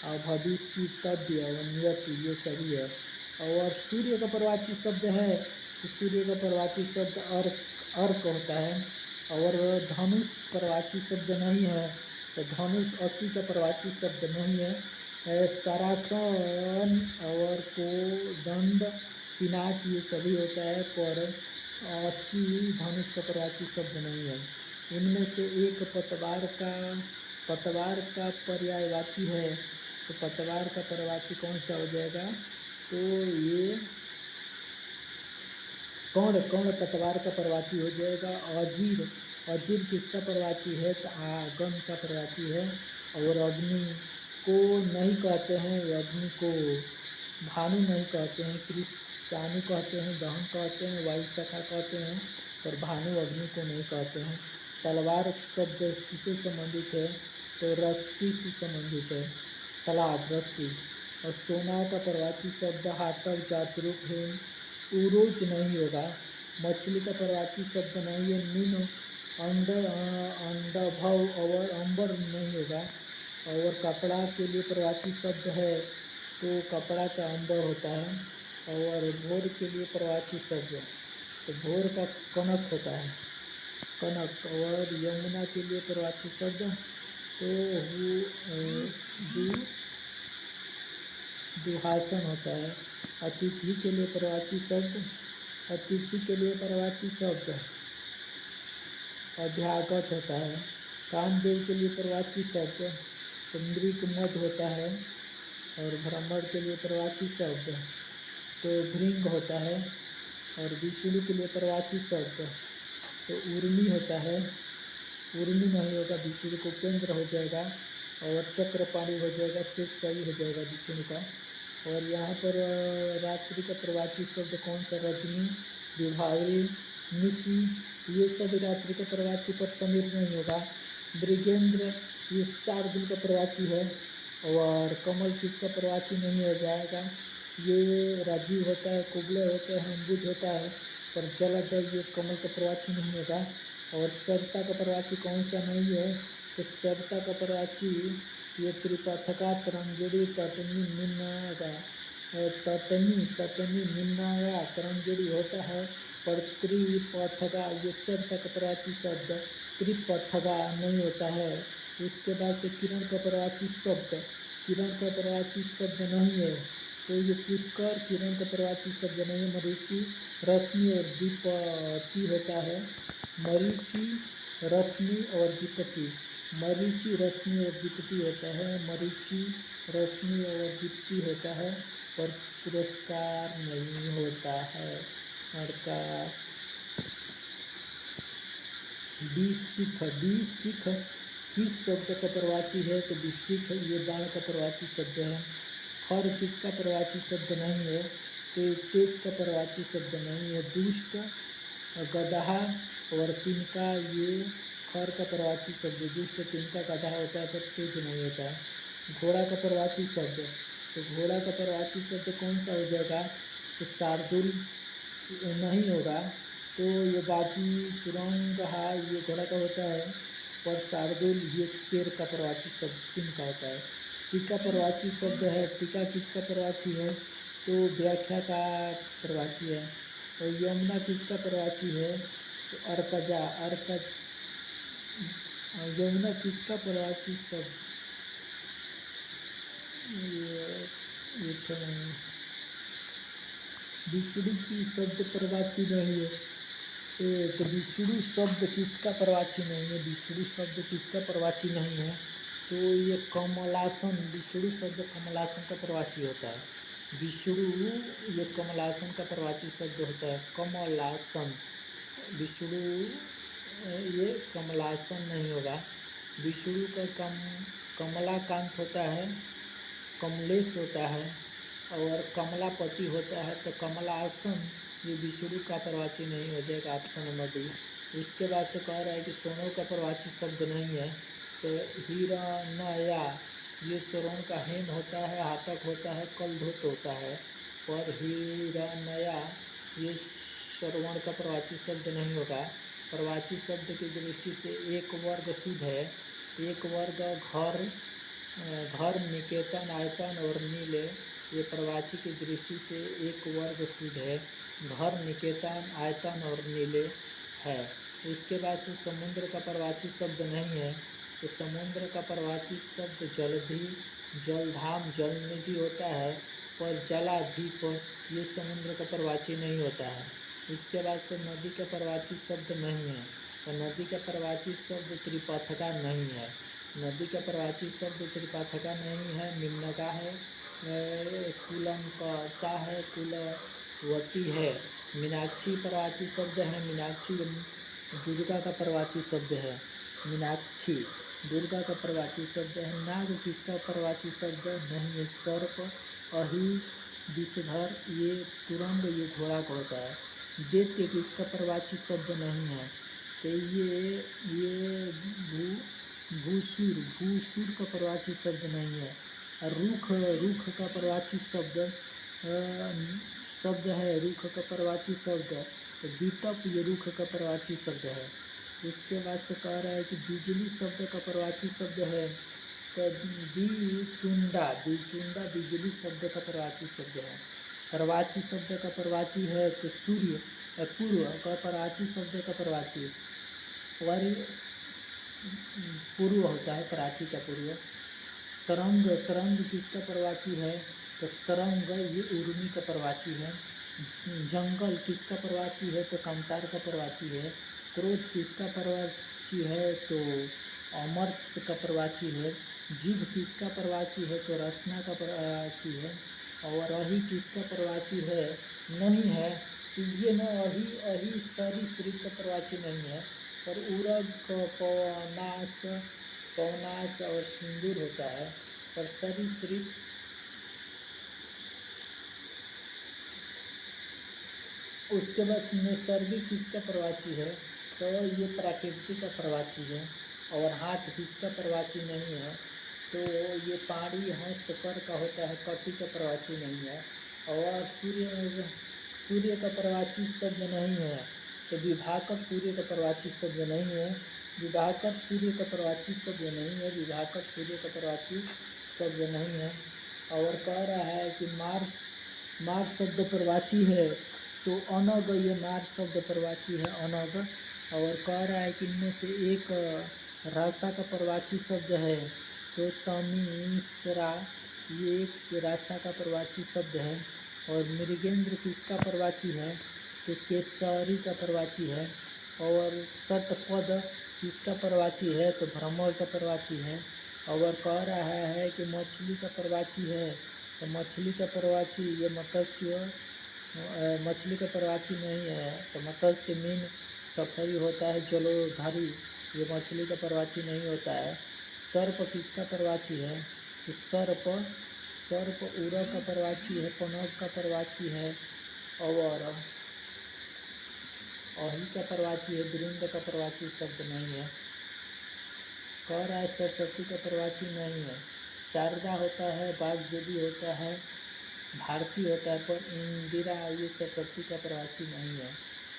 और भविष्यतव्य और नियत ये सही है। और सूर्य का प्रवाची शब्द है, तो सूर्य का प्रवाची शब्द अर्क होता है। और धनुष प्रवाची शब्द नहीं है, तो धनुष असी का प्रवाची शब्द नहीं है। सरासन और कोदंड, पिनाक ये सभी होता है, पर अस्सी धनुष का प्रवाची शब्द नहीं है। इनमें से एक पतवार का पर्यायवाची है, तो पतवार का प्रवाची कौन सा हो जाएगा? तो ये कौन पतवार का प्रवाची हो जाएगा? अजीर किसका प्रवाची है? तो आगम का प्रवाची है। और अग्नि को नहीं कहते हैं, अग्नि को भानु नहीं कहते हैं, कृष्णानु कहते हैं, दहन कहते हैं, वायु सखा कहते हैं, पर भानु अग्नि को नहीं कहते हैं। तलवार शब्द किससे संबंधित है? तो रस्सी से संबंधित है, तालाब रस्सी। और सोनार का प्रवाची शब्द हाटक जातरूप है, उरोज नहीं होगा। मछली का प्रवाची शब्द नहीं है, मीन अंडभव और अंबर नहीं होगा। और कपड़ा के लिए प्रवाची शब्द है, तो कपड़ा का अंबर होता है। और भोर के लिए प्रवाची शब्द, तो भोर का कनक होता है, कनक। और यमुना के लिए प्रवाची शब्द तो दुहासन होता है। अतिथि के लिए प्रवाची शब्द, अतिथि के लिए प्रवाची शब्द अभ्यागत होता है। कामदेव के लिए प्रवाची शब्द तो मृग मद होता है। और भ्रमण के लिए प्रवाची शब्द तो भृंग होता है। और विष्णु के लिए प्रवाची शब्द तो उर्मी होता है, उर्मी नहीं होगा, विष्णु को केंद्र हो जाएगा। और चक्रपाणी हो जाएगा, शेष सही हो जाएगा विष्णु का। और यहाँ पर रात्रि का प्रवाची शब्द कौन सा? रजनी, विभावरी, निशी, ये सब रात्रि का प्रवाची, पर समीर नहीं होगा। मृगेंद्र ये शार्दुल का प्रवाची है। और कमल किसका प्रवाची नहीं हो जाएगा? ये राजीव होता है, कुबले होते हैं, अंबुज होता है, पर जलादय ये कमल का प्रवाची नहीं होगा। और सरिता का प्रवाची कौन सा नहीं है? तो सरिता का प्रवाची ये त्रिपथका, तरंगिणी, तटनी, निम्नागा, तटनी निम्नाया तरंगिणी होता है। पर त्रिपथगा ये सरिता का प्रवाची शब्द त्रिपथगा नहीं होता है। उसके बाद से किरण का प्रवाची शब्द, किरण का प्रवाची शब्द नहीं है, तो ये पुष्कर किरण का प्रवाची शब्द नहीं है। मरीचि, रश्मि और दीप्ति होता है। मरीचि, रश्मि और दीप्ति, मरीचि, रश्मि और दीप्ति होता है। मरीचि, रश्मि और दीप्ति होता है, पर पुरस्कार नहीं होता है। और का बीसिख किस शब्द का प्रवाची है? तो बीसिख ये बाण का प्रवाची शब्द है। खर किसका प्रवाची शब्द नहीं है? तो तेज का प्रवाची शब्द नहीं है। दुष्ट, गदहा और तिनका ये खर का प्रवाची शब्द, दुष्ट, तिनका, गदहा होता है, पर तेज नहीं होता है। घोड़ा का प्रवाची शब्द, तो घोड़ा का प्रवाची शब्द कौन सा हो जाएगा? तो शार्दुल नहीं होगा। तो ये बाजी, तुरंग, ये घोड़ा का होता है, पर शार्दुल ये शेर का प्रवाची शब्द सिंह का होता है। टीका प्रवाची शब्द है, टीका किसका प्रवाची है? तो व्याख्या का प्रवाची है। और यमुना किसका प्रवाची है? तो अर्कजा, यमुना किसका प्रवाची शब्द? ये तो नहीं, विष्णु की शब्द प्रवाची नहीं है। तो विष्णु शब्द किसका प्रवाची नहीं है? विष्णु शब्द किसका प्रवाची नहीं है? तो ये कमलासन, विष्णु शब्द कमलासन का प्रवाची होता है। विष्णु ये कमलासन का प्रवाची शब्द होता है, कमलासन। विष्णु ये कमलासन नहीं होगा। विष्णु का कमलाकांत होता है, कमलेश होता है, और कमलापति होता है, तो कमलासन ये विष्णु का प्रवाची नहीं हो जाएगा, ऑप्शन नंबर डी। उसके बाद से कह रहा है कि सोनों का प्रवाची शब्द नहीं है, तो हिरणया ये श्रवण का हेम होता है, हाटक होता है, कलधोत होता है, पर हिरणया ये श्रवण का प्रवाची शब्द नहीं होगा। प्रवाची शब्द की दृष्टि से एक वर्ग शुद्ध है। एक वर्ग घर, निकेतन, आयतन और नीले, ये प्रवाची की दृष्टि से एक वर्ग शुद्ध है। घर, निकेतन, आयतन और नीले है। इसके बाद से समुद्र का प्रवाची शब्द नहीं है, तो समुद्र का प्रवाची शब्द जलधि, जलधाम, जलनिधि होता है, पर जलाधिप ये समुद्र का प्रवाची नहीं होता है। इसके बाद से नदी का प्रवाची शब्द नहीं है, और नदी का प्रवाची शब्द त्रिपथका नहीं है। नदी का प्रवाची शब्द त्रिपथका नहीं है, निम्नका है, कुलंकसा है, कुलवती है। मीनाक्षी प्रवाची शब्द है, मीनाक्षी दुर्गा का प्रवाची शब्द है, मीनाक्षी दुर्गा का प्रवाची शब्द है। नाग किसका प्रवाची शब्द नहीं है, सर्प, अहि, विषधर, ये तुरंग, ये घोड़ा का होता है। दैत्य किसका प्रवाची शब्द नहीं है, तो ये भूसुर का प्रवाची शब्द नहीं है। रुख का प्रवाची शब्द है, रुख का प्रवाची शब्द, तो वितप ये रुख का प्रवाची शब्द है। इसके बाद से कह रहा है कि बिजली शब्द का प्रवाची शब्द है, तो द्वितुंडा बिजली शब्द का प्रवाची शब्द है। प्रवाची शब्द का प्रवाची है तो सूर्य, पूर्व का प्रवाची शब्द का प्रवाची पूर्व होता है, प्राची का पूर्व। तरंग किसका प्रवाची है, तो तरंग ये उर्मी का प्रवाची है। जंगल किसका प्रवाची है, तो कांतार का प्रवाची है। क्रोध किसका प्रवाची है, तो अमरस का प्रवाची है। जीभ किसका प्रवाची है, तो रसना का प्रवाची है। और अहि किसका प्रवाची है, नहीं है, तो ये न अहि सरीसृप का प्रवाची नहीं है। और उरग पवनास और सिंदूर होता है। और सरीसृप उसके बाद नैसर्गिक किसका प्रवाची है, तो ये प्राकृतिक का प्रवाची है। और हाथ किसका प्रवाची नहीं है, तो ये पाड़ी हस्त कर का होता है, कटी का प्रवाची नहीं है। और सूर्य का प्रवाची शब्द नहीं है, तो विभाकर सूर्य का प्रवाची शब्द नहीं है। विभाकर सूर्य का प्रवाची शब्द नहीं है, विभाकर सूर्य का प्रवाची शब्द नहीं है। और कह रहा है कि मार शब्द प्रवाची है, तो अनग ये मार शब्द प्रवाची है, अनग। और कह रहा है कि इनमें से एक रासा का प्रवाची शब्द है, तो तमिश्रा ये एक रासा का प्रवाची शब्द है। और मृगेंद्र किसका प्रवाची है, तो केसरी का प्रवाची है। और षटपद किसका प्रवाची है, तो भ्रमर का प्रवाची है। और कह रहा है कि मछली का प्रवाची है, तो मछली का प्रवाची ये मत्स्य, मछली का प्रवाची नहीं है, तो मत्स्य मीन सफरी होता है, जलोधारी, ये मछली का प्रवाची नहीं होता है। सर्प किसका प्रवाची है, तो सर्प उरग का प्रवाची है, पनग का प्रवाची है। और अहि का प्रवाची है, वृंद का प्रवाची शब्द नहीं है। कह रहा है सरस्वती का प्रवाची नहीं है। शारदा होता है, वाग्देवी होता है, भारती होता है, पर इंदिरा ये सरस्वती का प्रवाची नहीं है।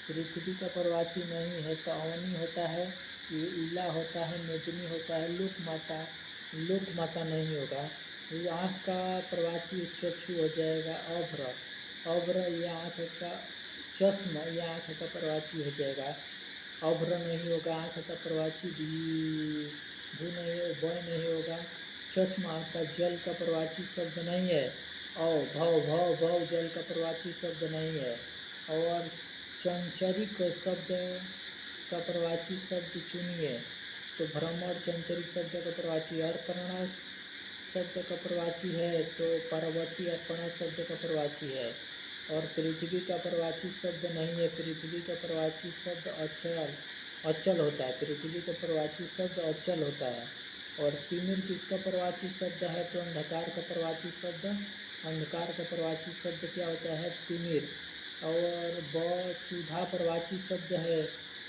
पृथ्वी का प्रवाची नहीं है, तो अवनी होता है, ये इला होता है, मेदिनी होता है, लोक माता नहीं होगा। ये आँख का प्रवाची चक्षु हो जाएगा, अभ्र ये आँख का, चश्मा ये आँख का प्रवाची हो जाएगा। अभ्र नहीं होगा, आँख का प्रवाची भू नहीं होगा। चश्मा का जल का प्रवाची शब्द नहीं है। भव जल का प्रवाची शब्द नहीं है। और चंचरिक शब्द का प्रवाची शब्द चुनिए, तो भ्रमर चंचरिक शब्द का प्रवाची। अर्पणा शब्द का प्रवाची है, तो पार्वती अर्पणा शब्द का प्रवाची है। और पृथ्वी का प्रवाची शब्द नहीं है, पृथ्वी का प्रवाची शब्द अचल होता है, पृथ्वी का प्रवाची शब्द अचल होता है। और तिमिर किसका प्रवाची शब्द है, तो अंधकार का प्रवाची शब्द, अंधकार का प्रवाची शब्द क्या होता है, तिमिर। और वसुधा प्रवाची शब्द है,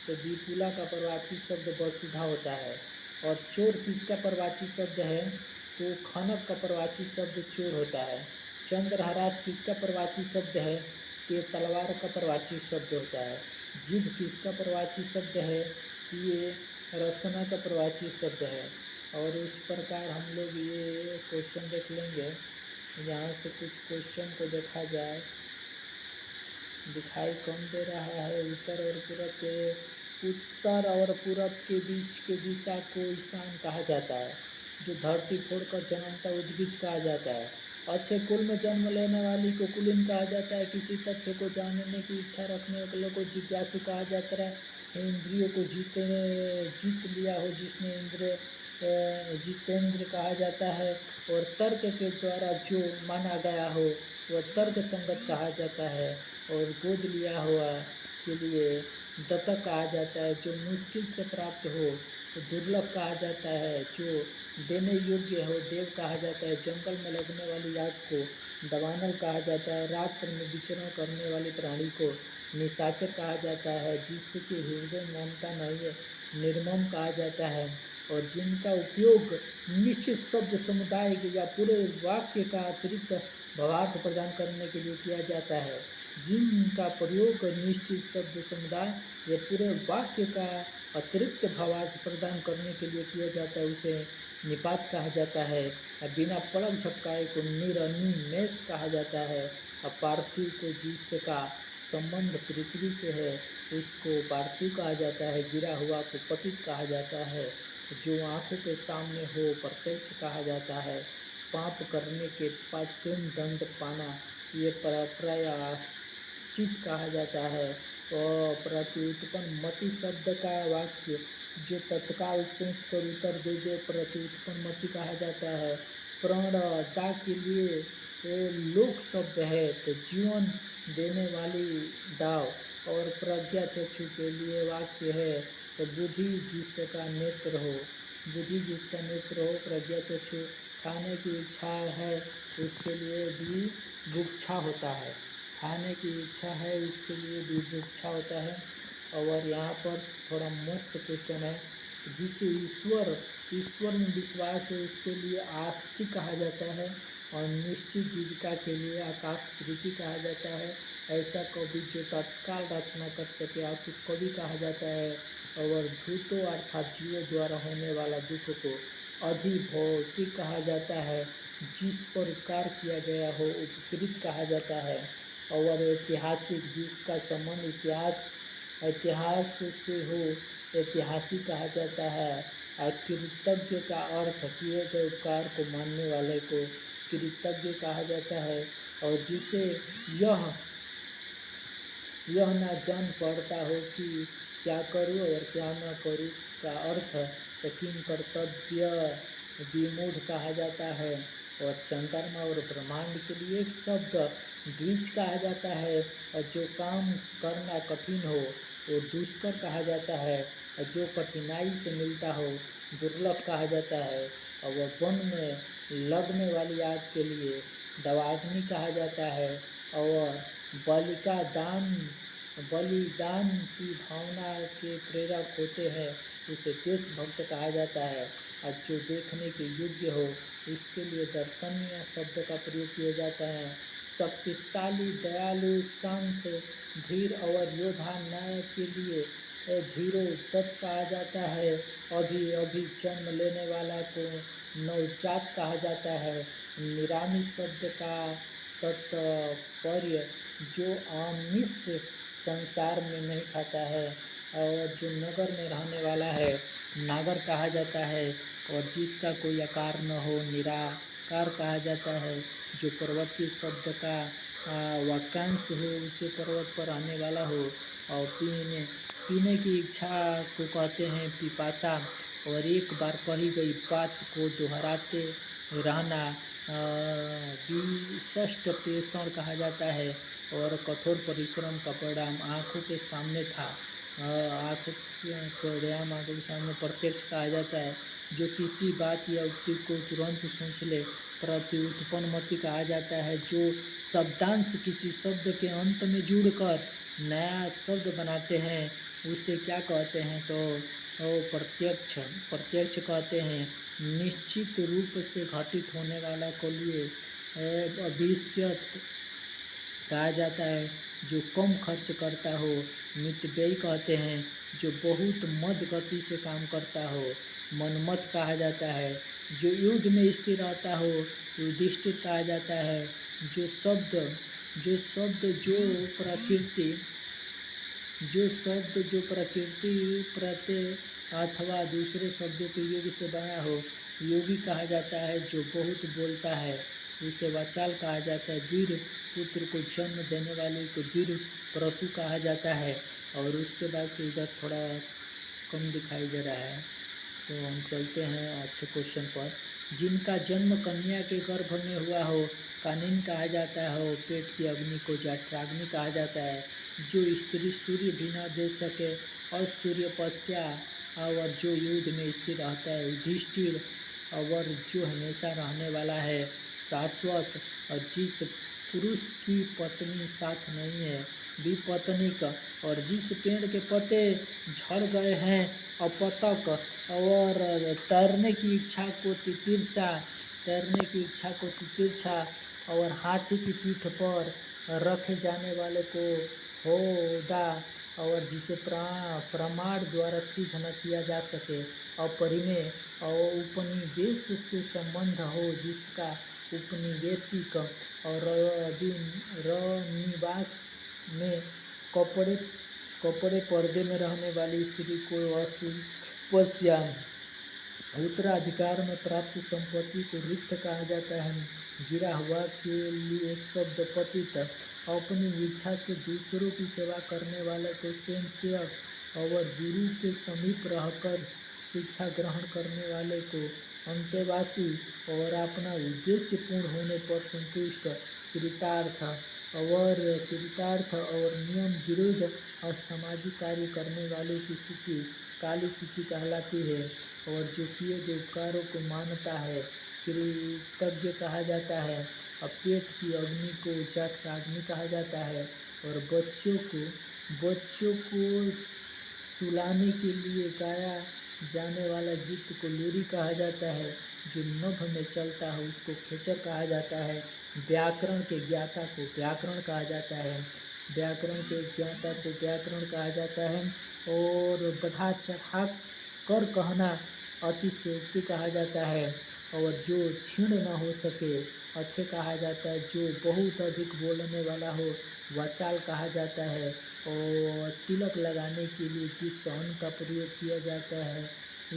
तो विपुला का प्रवाची शब्द वसुधा होता है। और चोर किसका प्रवाची शब्द है, तो खनक का प्रवाची शब्द चोर होता है। चंद्रहरास किसका प्रवाची शब्द है, तो तलवार का प्रवाची शब्द होता है। जीभ किसका प्रवाची शब्द है, ये रसना का प्रवाची शब्द है। और इस प्रकार हम लोग ये क्वेश्चन देख लेंगे। यहाँ से कुछ क्वेश्चन को देखा जाए। दिखाई कौन दे रहा है, उत्तर और पूरब के बीच के दिशा को ईशान कहा जाता है। जो धरती फोड़कर जन्मता है उद्गिज कहा जाता है। अच्छे कुल में जन्म लेने वाली को कुलीन कहा जाता है। किसी तथ्य को जानने की इच्छा रखने वालों को जिज्ञासु कहा जाता है। इंद्रियों को जीत लिया हो जिसने इंद्रिय जितेंद्र कहा जाता है। और तर्क के द्वारा जो माना गया हो वह तर्क संगत कहा जाता है। और गोद लिया हुआ के लिए दत्तक कहा जाता है। जो मुश्किल से प्राप्त हो तो दुर्लभ कहा जाता है। जो देने योग्य हो देव कहा जाता है। जंगल में लगने वाली आग को दवानल कहा जाता है। रात्र में विचरण करने वाले प्राणी को निशाचर कहा जाता है। जिसके हृदय ममता नहीं है निर्मम कहा जाता है। और जिनका उपयोग निश्चित शब्द समुदाय या पूरे वाक्य का अतिरिक्त भावार्थ प्रदान करने के लिए किया जाता है। जिनका प्रयोग निश्चित शब्द समुदाय या पूरे वाक्य का अतिरिक्त भावार्थ प्रदान करने के लिए किया जाता है उसे निपात कहा जाता है। बिना पलक झपकाए को निरनिमेष कहा जाता है। पार्थिव को जिसका संबंध पृथ्वी से है उसको पार्थिव कहा जाता है। गिरा हुआ को पतित कहा जाता है। जो आँखों के सामने हो प्रत्यक्ष कहा जाता है। पाप करने के बाद स्वयं दंड पाना ये प्रायश्चित कहा जाता है। और प्रत्युत्पन्न मति शब्द का वाक्य जो तत्काल सोच कर उत्तर दे दे प्रत्युत्पन्न मति कहा जाता है। प्रणदा के लिए लोक शब्द है तो जीवन देने वाली दाव। और प्रज्ञा चक्षु के लिए वाक्य है तो बुद्धि जिसका नेत्र हो जिसका नेत्र हो प्रज्ञा चक्षु। खाने की इच्छा है उसके लिए भी बुभुक्षा होता है। खाने की इच्छा है उसके लिए भी बुभुक्षा होता है। और यहाँ पर थोड़ा मस्त क्वेश्चन है। जिसे ईश्वर में विश्वास है उसके लिए आस्तिक कहा जाता है। और निश्चित जीविका के लिए आकाश प्रीति कहा जाता है। ऐसा कवि जो तत्काल रचना कर सके आशु कवि कहा जाता है। और धूतों अर्थात जीवों द्वारा होने वाला दुख को अधिभौतिक कहा जाता है। जिस पर उपकार किया गया हो उपकृत कहा जाता है। और ऐतिहासिक जिसका संबंध इतिहास से हो ऐतिहासिक कहा जाता है। कृतज्ञ का अर्थ किए गए उपकार को मानने वाले को कृतज्ञ कहा जाता है। और जिसे यह ना जान पड़ता हो कि क्या करूँ और क्या न करूँ का अर्थ किम कर्तव्य विमूढ़ कहा जाता है। और चंद्रमा और ब्रह्मांड के लिए एक शब्द द्विज कहा जाता है। और जो काम करना कठिन हो वो दुष्कर कहा जाता है। और जो कठिनाई से मिलता हो दुर्लभ कहा जाता है। और वह वन में लगने वाली आग के लिए दवाग्नि कहा जाता है। और बलिदान की भावना के प्रेरक होते हैं उसे देशभक्त कहा जाता है। और जो देखने के योग्य हो उसके लिए दर्शनीय शब्द का प्रयोग किया जाता है। शक्तिशाली दयालु शांत धीर और योद्धा न्याय के लिए धीरो दत्त कहा जाता है। अभी जन्म लेने वाला को नवजात कहा जाता है। निरामिष शब्द का तात्पर्य जो आमिष संसार में नहीं खाता है। और जो नगर में रहने वाला है नागर कहा जाता है। और जिसका कोई आकार न हो निराकार कहा जाता है। जो पर्वतीय शब्द का वाक्यांश हो उसे पर्वत पर आने वाला हो। और पीने की इच्छा को कहते हैं पिपासा। और एक बार कही गई बात को दोहराते रहना विशिष्ट पेषण कहा जाता है। और कठोर परिश्रम का परिणाम आँखों के सामने था। आँखों के सामने प्रत्यक्ष कहा जाता है। जो किसी बात या उक्ति को तुरंत सोच ले प्रत्युत्पन्न मति कहा जाता है। जो शब्दांश किसी शब्द के अंत में जुड़कर नया शब्द बनाते हैं उसे क्या कहते हैं तो प्रत्यक्ष कहते हैं। निश्चित रूप से घटित होने वाला को लिए भविष्यत कहा जाता है। जो कम खर्च करता हो मितव्ययी कहते हैं। जो बहुत मद गति से काम करता हो मनमत कहा जाता है। जो युद्ध में स्थिर रहता हो युधिष्ठिर कहा जाता है। जो शब्द जो प्रकृति प्रत्यय अथवा दूसरे शब्दों के योग से बना हो योगी कहा जाता है। जो बहुत बोलता है उसे वाचाल कहा जाता है। वीर पुत्र को जन्म देने वाले को वीर परशु कहा जाता है। और उसके बाद से इधर थोड़ा कम दिखाई दे रहा है, तो हम चलते हैं अच्छे क्वेश्चन पर। जिनका जन्म कन्या के गर्भ में हुआ हो कानिन कहा जाता है। और पेट की अग्नि को जठराग्नि कहा जाता है। जो स्त्री सूर्य भी न दे सके और सूर्यपस्या और जो युद्ध में स्थिर रहता है युधिष्ठिर। और जो हमेशा रहने वाला है शाश्वत। और जिस पुरुष की पत्नी साथ नहीं है विपत्निक। और जिस पेड़ के पत्ते झड़ गए हैं अपतक। और तैरने की इच्छा को तितिर्सा। और हाथी की पीठ पर रखे जाने वाले को होदा। और जिसे प्रमाण द्वारा सिद्ध न किया जा सके अपरिमेय। और उपनिवेश से संबंध हो जिसका उपनिवेशिक। और रनिवास में कपड़े पर्दे में रहने वाली स्त्री को अस्पृश्या। उत्तराधिकार में प्राप्त संपत्ति को रिक्त कहा जाता है। गिरा हुआ के लिए एक शब्द पतित। अपनी इच्छा से दूसरों की सेवा करने वाले को स्वयंसेवक। और गुरु के समीप रहकर शिक्षा ग्रहण करने वाले को अंतेवासी। और अपना उद्देश्य पूर्ण होने पर संतुष्ट कृतार्थ। और नियम विरुद्ध और सामाजिक कार्य करने वालों की सूची काली सूची कहलाती है। और जो किए गए उपकारों को मानता है कृतज्ञ कहा जाता है। और पेट की अग्नि को जठराग्नि कहा जाता है। और बच्चों को सुलाने के लिए गाया जाने वाला गीत को लोरी कहा जाता है। जो नभ में चलता है उसको खेचर कहा जाता है। व्याकरण के ज्ञाता को व्याकरण कहा जाता है। और बढ़ा चढ़ा कर कहना अतिशयोक्ति कहा जाता है। और जो क्षीण न हो सके अच्छे कहा जाता है। जो बहुत अधिक बोलने वाला हो वाचाल कहा जाता है। और तिलक लगाने के लिए जिस अन्न का प्रयोग किया जाता है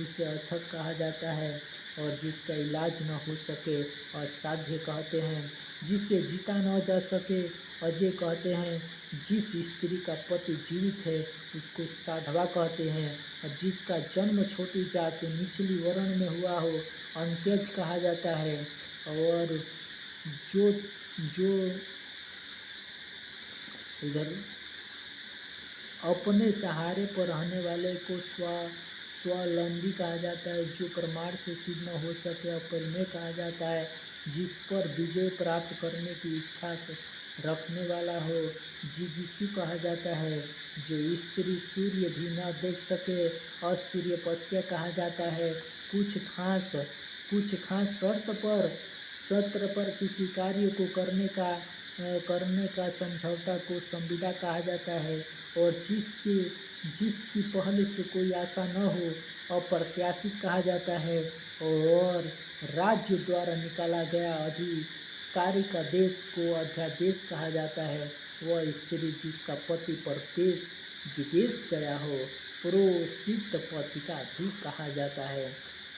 उसे अक्षत कहा जाता है। और जिसका इलाज न हो सके असाध्य कहते हैं। जिसे जीता न जा सके अजय कहते हैं। जिस स्त्री का पति जीवित है उसको साधवा कहते हैं। और जिसका जन्म छोटी जाति निचली वर्ण में हुआ हो अंत्यज कहा जाता है। और जो इधर अपने सहारे पर रहने वाले को स्वावलंबी कहा जाता है। जो प्रमाण से सिद्ध न हो सके अपरिमेय कहा जाता है। जिस पर विजय प्राप्त करने की इच्छा रखने वाला हो जिगीषु कहा जाता है। जो स्त्री सूर्य भी न देख सके असूर्यपस्या कहा जाता है। कुछ खास सत्र पर किसी कार्य को करने का समझौता को संविदा कहा जाता है। और जिसकी पहले से कोई आशा न हो अप्रत्याशित कहा जाता है। और राज्य द्वारा निकाला गया अधिकारी का देश को अध्यादेश कहा जाता है। वह स्त्री जिसका पति परदेश विदेश गया हो प्रोसित पतिका भी कहा जाता है।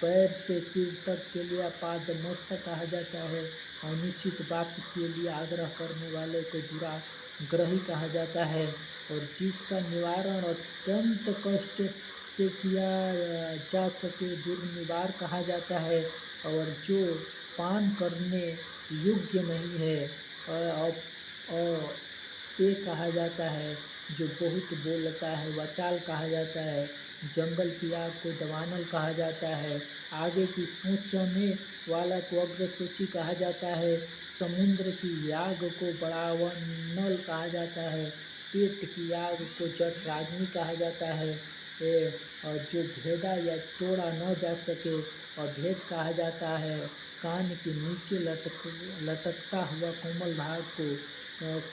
पैर से सिर तक के लिए पादमस्तक कहा जाता है। अनुचित बात के लिए आग्रह करने वाले को दुराग्रही कहा जाता है। और जिसका निवारण अत्यंत कष्ट से किया जा सके दुर्निवार कहा जाता है। और जो पान करने योग्य नहीं है पे कहा जाता है। जो बहुत बोलता है वाचाल कहा जाता है। जंगल की आग को दवानल कहा जाता है। आगे की सोचने वाला को अग्रसूची कहा जाता है। समुद्र की आग को बढ़ावनल कहा जाता है। पेट की आग को जठराग्नि कहा जाता है। और जो भेदा या तोड़ा न जा सके अभेद कहा जाता है। कान के नीचे लटकता हुआ कोमल भाग को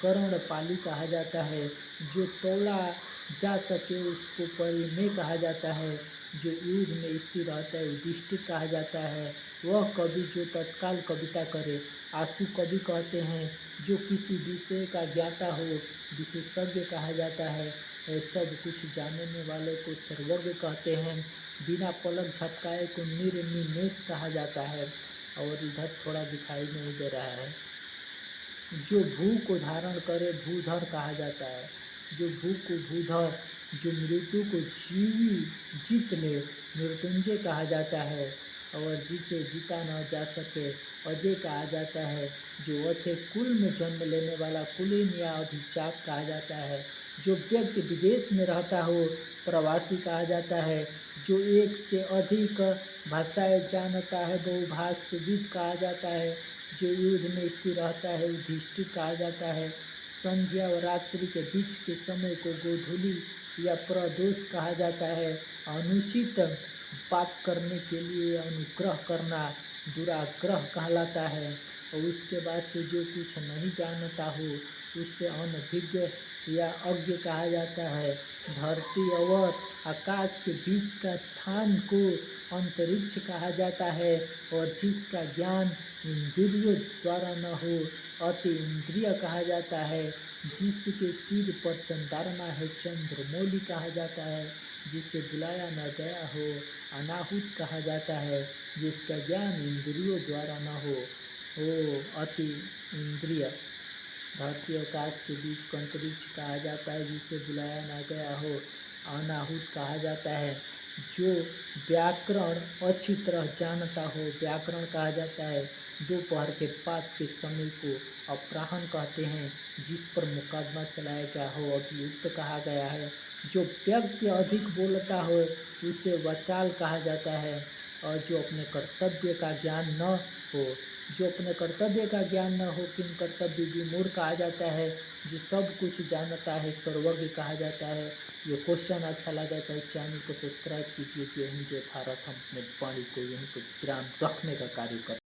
कर्णपाली कहा जाता है। जो तोड़ा जा सके उसको परिमेय कहा जाता है। जो युद्ध में स्थिर रहता है युधिष्ठिर कहा जाता है। वह कवि जो तत्काल कविता करे आशु कवि कहते हैं। जो किसी विषय का ज्ञाता हो विशेषज्ञ कहा जाता है। सब कुछ जानने वाले को सर्वज्ञ कहते हैं। बिना पलक झपकाए को निर्निमेष कहा जाता है। और इधर थोड़ा दिखाई नहीं दे रहा है। जो भू को धारण करे भूधर कहा जाता है। जो भू को भूधर, जो मृत्यु को जीत ले मृत्युंजय कहा जाता है। और जिसे जीता न जा सके अजय कहा जाता है। जो अच्छे कुल में जन्म लेने वाला कुलीन या अभिशाप कहा जाता है। जो व्यक्ति विदेश में रहता हो प्रवासी कहा जाता है। जो एक से अधिक भाषाएं जानता है बहुभाषाविद कहा जाता है। जो युद्ध में स्थिर रहता है युधिष्ठिर कहा जाता है। संध्या और रात्रि के बीच के समय को गोधूली या प्रदोष कहा जाता है। अनुचित बात करने के लिए अनुग्रह करना दुराग्रह कहलाता है। और उसके बाद से जो कुछ नहीं जानता हो उससे अनभिज्ञ या अज्ञ कहा जाता है। धरती और आकाश के बीच का स्थान को अंतरिक्ष कहा जाता है। और जिसका ज्ञान इंद्रियों द्वारा न हो अति इंद्रिय कहा जाता है। जिसके सिर पर चंद्रमा है चंद्रमौली कहा जाता है। जिसे बुलाया न गया हो अनाहुत कहा जाता है। जिसका ज्ञान इंद्रियों द्वारा न हो वो अति इंद्रिय। धरती आकाश के बीच को अंतरिक्ष कहा जाता है। जिसे बुलाया न गया हो अनाहुत कहा जाता है। जो व्याकरण अच्छी तरह जानता हो व्याकरण कहा जाता है। दोपहर के बाद के समय को अपराह्न कहते हैं। जिस पर मुकदमा चलाया गया हो अभियुक्त कहा गया है। जो व्यक्ति अधिक बोलता हो उसे वाचाल कहा जाता है। और जो अपने कर्तव्य का ज्ञान न हो जो अपने कर्तव्य का ज्ञान न हो किन कर्तव्य विमूढ़ कहा जाता है। जो सब कुछ जानता है सर्वज्ञ कहा जाता है। ये क्वेश्चन अच्छा लगा तो इस चैनल को सब्सक्राइब कीजिए। जय हिंद जय भारत। हम अपने वाणी को यहीं पर विराम रखने का कार्य करते हैं।